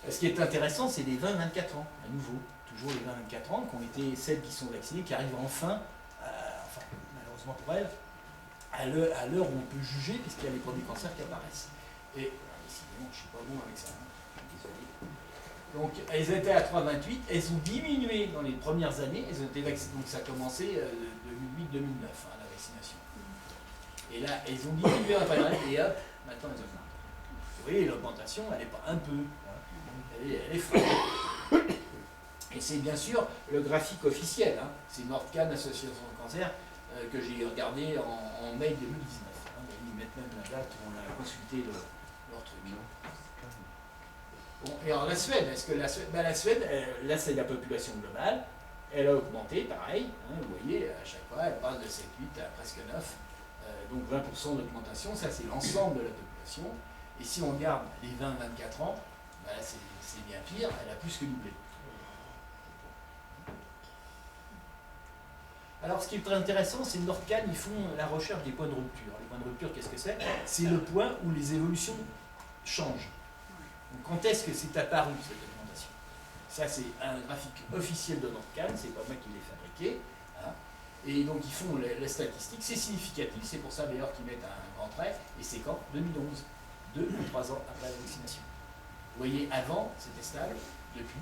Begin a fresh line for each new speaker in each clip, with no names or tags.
Ce qui est intéressant, c'est les 20-24 ans, à nouveau. Toujours les 20-24 ans, qui ont été celles qui sont vaccinées, qui arrivent enfin, enfin malheureusement pour elles, à l'heure où on peut juger, puisqu'il y a les premiers cancers qui apparaissent. Et décidément, je ne suis pas bon avec ça. Désolé. Donc, elles étaient à 3,28, elles ont diminué dans les premières années, elles ont été vaccinées, donc ça a commencé 2008-2009, la vaccination. Et là, elles ont diminué après, et hop, maintenant elles augmentent. Vous voyez, l'augmentation, elle n'est pas un peu, elle est forte. Et c'est bien sûr le graphique officiel, c'est Nordcan, Association de cancer, que j'ai regardé en mai 2019. Ils mettent même la date où on a consulté leur truc. Bon, et alors la Suède, est-ce que la Suède, là c'est la population globale, elle a augmenté, pareil, vous voyez, à chaque fois, elle passe de 7,8 à presque 9, donc 20% d'augmentation, ça c'est l'ensemble de la population. Et si on regarde les 20-24 ans, c'est bien pire, elle a plus que doublé. Alors, ce qui est très intéressant, c'est que Nordcan, ils font la recherche des points de rupture. Les points de rupture, qu'est-ce que c'est? C'est le point où les évolutions changent. Donc, quand est-ce que c'est apparu, cette augmentation? Ça, c'est un graphique officiel de Nordcan, c'est pas moi qui l'ai fabriqué. Et donc, ils font les statistiques, c'est significatif, c'est pour ça d'ailleurs qu'ils mettent un grand trait, et c'est quand? 2011, 2 ou 3 ans après la vaccination. Vous voyez, avant, c'était stable, depuis.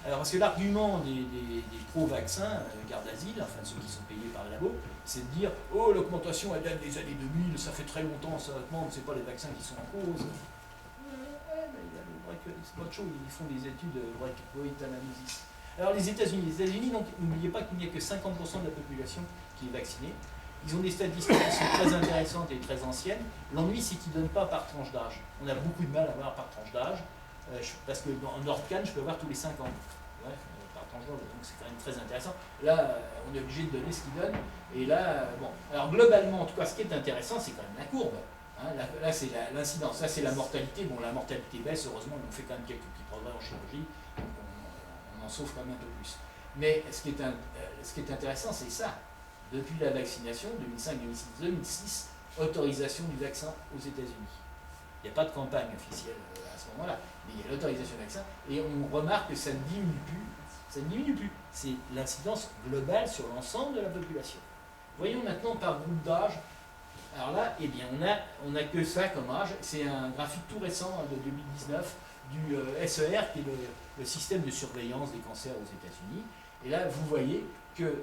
Alors, parce que l'argument des pro-vaccins, garde d'asile, enfin ceux qui sont payés par le labo, c'est de dire « Oh, l'augmentation, elle date des années 2000, ça fait très longtemps, ça augmente, c'est pas les vaccins qui sont en cause. » C'est pas de chose, ils font des études de breakpoint analysis. Alors, les États-Unis, donc, n'oubliez pas qu'il n'y a que 50% de la population qui est vaccinée. Ils ont des statistiques qui sont très intéressantes et très anciennes. L'ennui, c'est qu'ils ne donnent pas par tranche d'âge. On a beaucoup de mal à voir par tranche d'âge. Parce que dans Nordcan, je peux avoir tous les 5 ans. Ouais, par tranche d'âge, donc c'est quand même très intéressant. Là, on est obligé de donner ce qu'ils donnent. Et là, bon. Alors globalement, en tout cas, ce qui est intéressant, c'est quand même la courbe. Là, c'est l'incidence. Là, c'est la mortalité. Bon, la mortalité baisse, heureusement, on fait quand même quelques petits progrès en chirurgie. Donc on en sauve quand même un peu plus. Mais ce qui est intéressant, c'est ça. Depuis la vaccination, 2005, 2006, 2006, autorisation du vaccin aux États-Unis. Il n'y a pas de campagne officielle à ce moment-là, mais il y a l'autorisation du vaccin, et on remarque que ça ne diminue plus. Ça ne diminue plus. C'est l'incidence globale sur l'ensemble de la population. Voyons maintenant par groupe d'âge. Alors là, eh bien, on n'a que ça comme âge. C'est un graphique tout récent de 2019 du SER, qui est le système de surveillance des cancers aux États-Unis. Et là, vous voyez que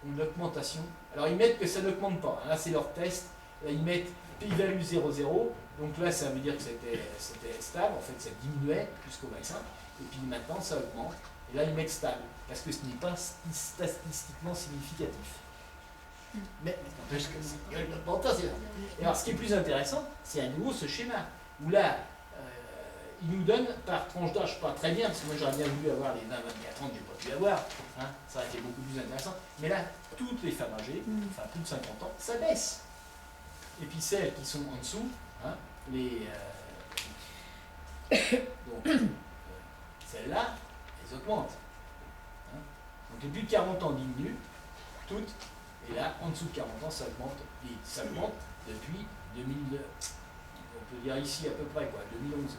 une augmentation. Alors, ils mettent que ça n'augmente pas. Là, c'est leur test. Là, ils mettent p-value 0,0. Donc là, ça veut dire que c'était stable. En fait, ça diminuait jusqu'au vaccin. Et puis maintenant, ça augmente. Et là, ils mettent stable. Parce que ce n'est pas statistiquement significatif. Mais n'empêche que c'est une augmentation. Et alors, ce qui est plus intéressant, c'est à nouveau ce schéma. Où là, il nous donne par tranche d'âge, pas très bien, parce que moi j'aurais bien voulu avoir les 20-24 ans que j'ai pas pu avoir, ça aurait été beaucoup plus intéressant. Mais là, toutes les femmes âgées, enfin plus de 50 ans, ça baisse. Et puis celles qui sont en dessous, donc celles-là, elles augmentent. Donc les plus de 40 ans diminuent, toutes, et là, en dessous de 40 ans, ça augmente, et ça augmente depuis 2000, on peut dire ici à peu près, 2011.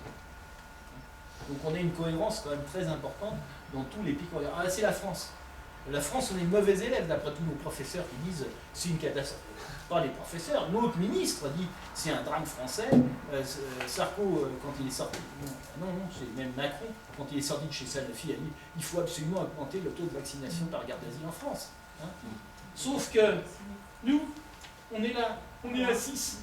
Donc on a une cohérence quand même très importante dans tous les pics. Ah, c'est la France. La France, on est de mauvais élèves, d'après tous nos professeurs qui disent c'est une catastrophe. Pas les professeurs, notre ministre dit c'est un drame français. Sarko, quand il est sorti, non, c'est même Macron, quand il est sorti de chez Sanofi, a dit il faut absolument augmenter le taux de vaccination par garde d'asile en France. Sauf que nous, on est là, on est à 6.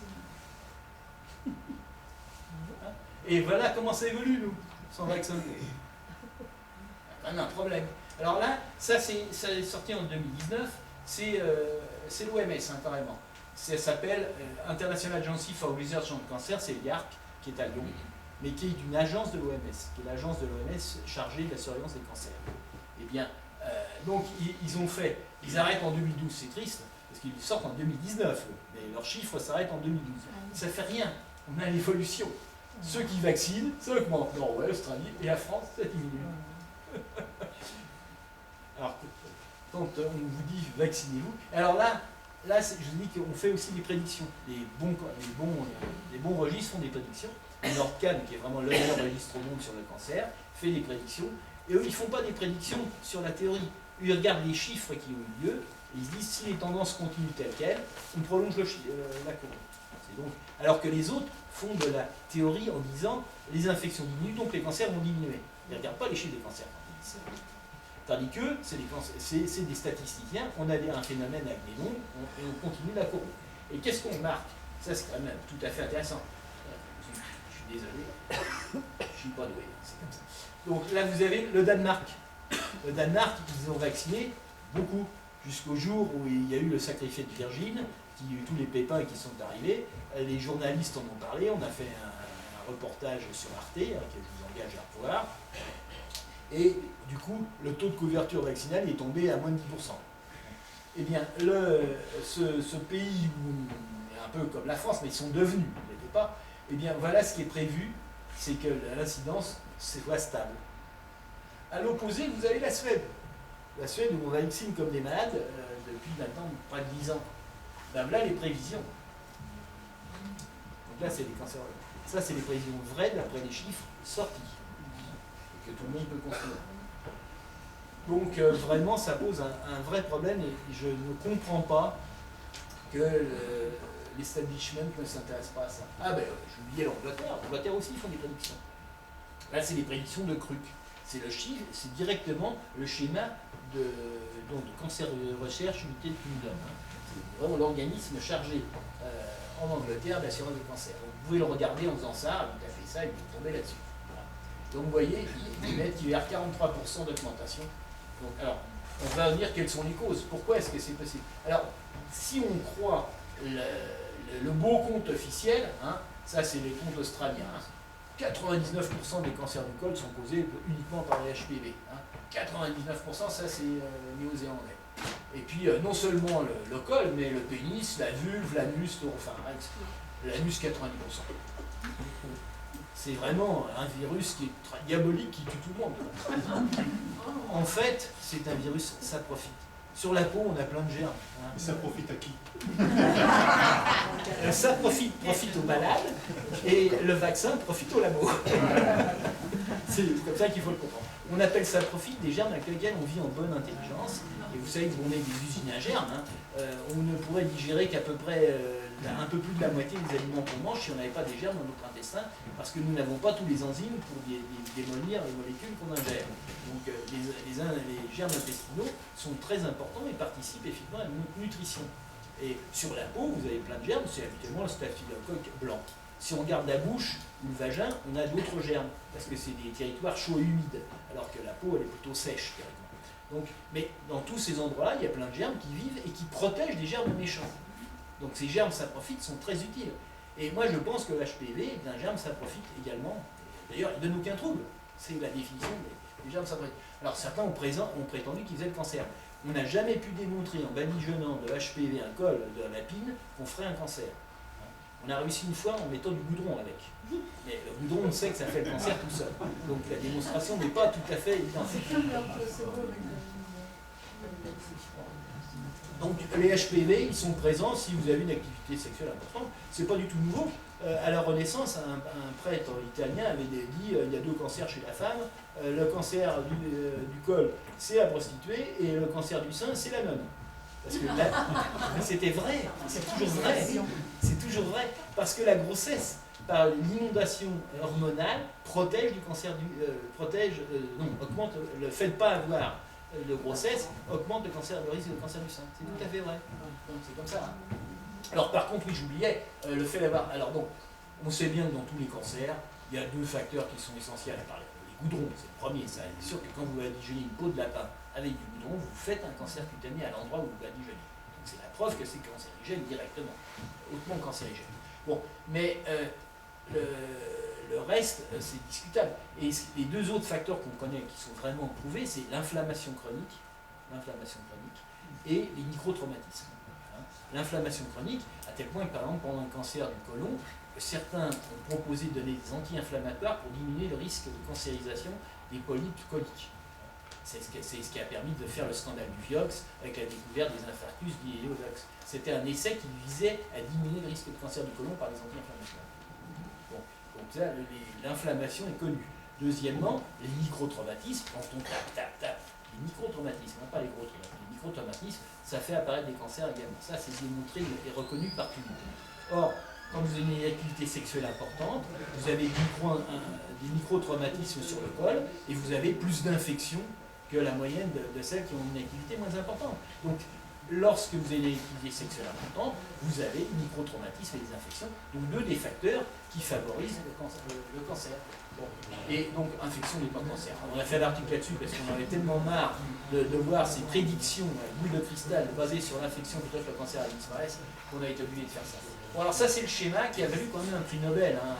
Et voilà comment ça évolue, nous, sans vaccin. Il y a quand même un problème. Alors là, ça est sorti en 2019, c'est l'OMS, carrément. Ça s'appelle International Agency for Research on Cancer, c'est l'IARC, qui est à Lyon, mais qui est d'une agence de l'OMS, qui est l'agence de l'OMS chargée de la surveillance des cancers. Eh bien, donc ils arrêtent en 2012, c'est triste, parce qu'ils sortent en 2019, mais leurs chiffres s'arrêtent en 2012. Ça fait rien, on a l'évolution. Ceux qui vaccinent, ça augmente. Norvège, Australie et la France, ça diminue. Alors, quand on vous dit vaccinez-vous, alors là, là, je vous dis qu'on fait aussi des prédictions. Les bons registres font des prédictions. Nordcan, qui est vraiment le meilleur registre au monde sur le cancer, fait des prédictions. Et eux, ils ne font pas des prédictions sur la théorie. Eux, ils regardent les chiffres qui ont eu lieu, et ils se disent si les tendances continuent telles quelles, on prolonge la courbe. Donc, alors que les autres font de la théorie en disant les infections diminuent, donc les cancers vont diminuer. Ils ne regardent pas les chiffres des cancers. Tandis que c'est des statisticiens, on a un phénomène avec des nombres, et on continue la courbe. Et qu'est-ce qu'on marque? Ça, c'est quand même tout à fait intéressant. Je suis désolé, je ne suis pas doué, c'est comme ça. Donc là, vous avez le Danemark. Le Danemark, ils ont vacciné beaucoup, jusqu'au jour où il y a eu le sacrifice de Virgin, qui a eu tous les pépins qui sont arrivés. Les journalistes en ont parlé, on a fait un reportage sur Arte, que je vous engage à revoir. Et du coup, le taux de couverture vaccinale est tombé à moins de 10%. Eh bien, ce pays, un peu comme la France, mais ils sont devenus, ils n'étaient pas, eh bien voilà ce qui est prévu, c'est que l'incidence soit stable. À l'opposé, vous avez la Suède. La Suède où on vaccine comme des malades depuis maintenant près de 10 ans. Ben là, les prévisions. Donc là, c'est les cancers. Ça, c'est les prévisions vraies d'après les chiffres sortis. Et que tout le monde peut construire. Donc vraiment, ça pose un vrai problème et je ne comprends pas que l'establishment ne s'intéresse pas à ça. Ah ben, j'ai oublié l'Angleterre. L'Angleterre aussi, ils font des prédictions. Là, c'est des prédictions de Krupp. C'est le chiffre, c'est directement le schéma de cancer de recherche United Kingdom. C'est vraiment l'organisme chargé en Angleterre d'assurance des cancers. Donc, vous pouvez le regarder en faisant ça, il a fait ça, il est tombé là-dessus. Voilà. Donc vous voyez, il met vers 43% d'augmentation. Donc, alors, on va dire quelles sont les causes. Pourquoi est-ce que c'est possible? Alors, si on croit le beau compte officiel, hein, ça c'est les comptes australiens, hein, 99% des cancers du col sont causés uniquement par les HPV. Hein. 99%, ça c'est néo-zélandais. Et puis non seulement le col, mais le pénis, la vulve, l'anus, enfin l'anus 90%. C'est vraiment un virus qui est très diabolique, qui tue tout le monde. En fait, c'est un virus saprophyte. Sur la peau, on a plein de germes. Hein.
Et ça profite à qui?
Ça profite aux malades et le vaccin profite aux labos. C'est comme ça qu'il faut le comprendre. On appelle ça profite des germes avec lesquels on vit en bonne intelligence. Et vous savez qu'on est des usines à germes. Hein. On ne pourrait digérer qu'à peu près un peu plus de la moitié des aliments qu'on mange si on n'avait pas des germes dans notre intestin, parce que nous n'avons pas tous les enzymes pour démolir les molécules qu'on ingère. Donc les germes intestinaux sont très importants et participent effectivement à notre nutrition. Et sur la peau, vous avez plein de germes, c'est habituellement le staphylocoque blanc. Si on regarde la bouche ou le vagin, on a d'autres germes, parce que c'est des territoires chauds et humides, alors que la peau, elle est plutôt sèche, théoriquement. Donc, mais dans tous ces endroits-là, il y a plein de germes qui vivent et qui protègent des germes méchants. Donc ces germes saprophytes sont très utiles. Et moi, je pense que l'HPV est un germe saprophyte également. D'ailleurs, il ne donne aucun trouble. C'est la définition des germes saprophytes. Alors certains ont prétendu qu'ils faisaient le cancer. On n'a jamais pu démontrer en badigeonnant de HPV un col de la lapine qu'on ferait un cancer. On a réussi une fois en mettant du goudron avec. Mais le goudron, on sait que ça fait le cancer tout seul. Donc la démonstration n'est pas tout à fait identique. Donc les HPV, ils sont présents si vous avez une activité sexuelle importante. C'est pas du tout nouveau. À la Renaissance, un prêtre italien avait dit il y a 2 cancers chez la femme. Le cancer du col, c'est la prostituée, et le cancer du sein, c'est la nonne. Parce que c'était vrai, c'est toujours vrai. C'est toujours vrai. Parce que la grossesse, par l'inondation hormonale, protège du cancer augmente le fait de ne pas avoir de grossesse, augmente le risque de cancer du sein. C'est tout à fait vrai. C'est comme ça. Alors par contre, oui, j'oubliais le fait d'avoir. Alors donc, on sait bien que dans tous les cancers, il y a 2 facteurs qui sont essentiels à parler. Les goudrons, c'est le premier. C'est sûr que quand vous badigeonnez une peau de lapin avec du goudron, vous faites un cancer cutané à l'endroit où vous badigeonnez. Donc c'est la preuve que c'est cancérigène directement, hautement cancérigène. Bon, mais le reste, c'est discutable. Et les 2 autres facteurs qu'on connaît qui sont vraiment prouvés, c'est l'inflammation chronique et les microtraumatismes. L'inflammation chronique, à tel point que par exemple pendant le cancer du côlon, certains ont proposé de donner des anti-inflammatoires pour diminuer le risque de cancérisation des polypes coliques. C'est ce qui a permis de faire le scandale du Vioxx avec la découverte des infarctus liés au VOX. C'était un essai qui visait à diminuer le risque de cancer du côlon par les anti-inflammatoires. Bon, donc ça, l'inflammation est connue. Deuxièmement, les microtraumatismes, quand on tape, les microtraumatismes, pas les gros traumatismes, les microtraumatismes, ça fait apparaître des cancers également. Ça, c'est démontré et reconnu par tout le monde. Or, quand vous avez une activité sexuelle importante, vous avez des microtraumatismes sur le col et vous avez plus d'infections que la moyenne de celles qui ont une activité moins importante. Donc, lorsque vous avez une activité sexuelle importante, vous avez des microtraumatismes et des infections, donc deux des facteurs qui favorisent le cancer. Bon. Et donc, infection n'est pas cancer. On a fait un article là-dessus parce qu'on avait tellement marre de voir ces prédictions à boule de cristal basées sur l'infection plutôt que le cancer à l'ISMAS qu'on a été obligé de faire ça. Bon, alors ça, c'est le schéma qui a valu quand même un prix Nobel à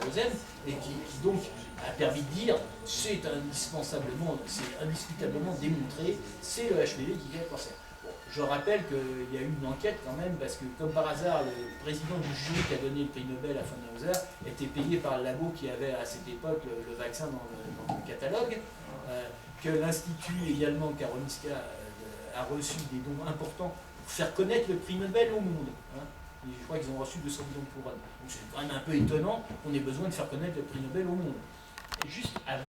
Lausanne et qui donc a permis de dire c'est indiscutablement démontré, c'est le HPV qui crée le cancer. Bon, je rappelle qu'il y a eu une enquête quand même, parce que comme par hasard, le président du jury qui a donné le prix Nobel à von Hauser était payé par le labo qui avait à cette époque le vaccin dans le catalogue, que l'Institut également Karolinska a reçu des dons importants pour faire connaître le prix Nobel au monde. Et je crois qu'ils ont reçu 200 millions de couronnes. Donc c'est quand même un peu étonnant qu'on ait besoin de faire connaître le prix Nobel au monde. Et juste avant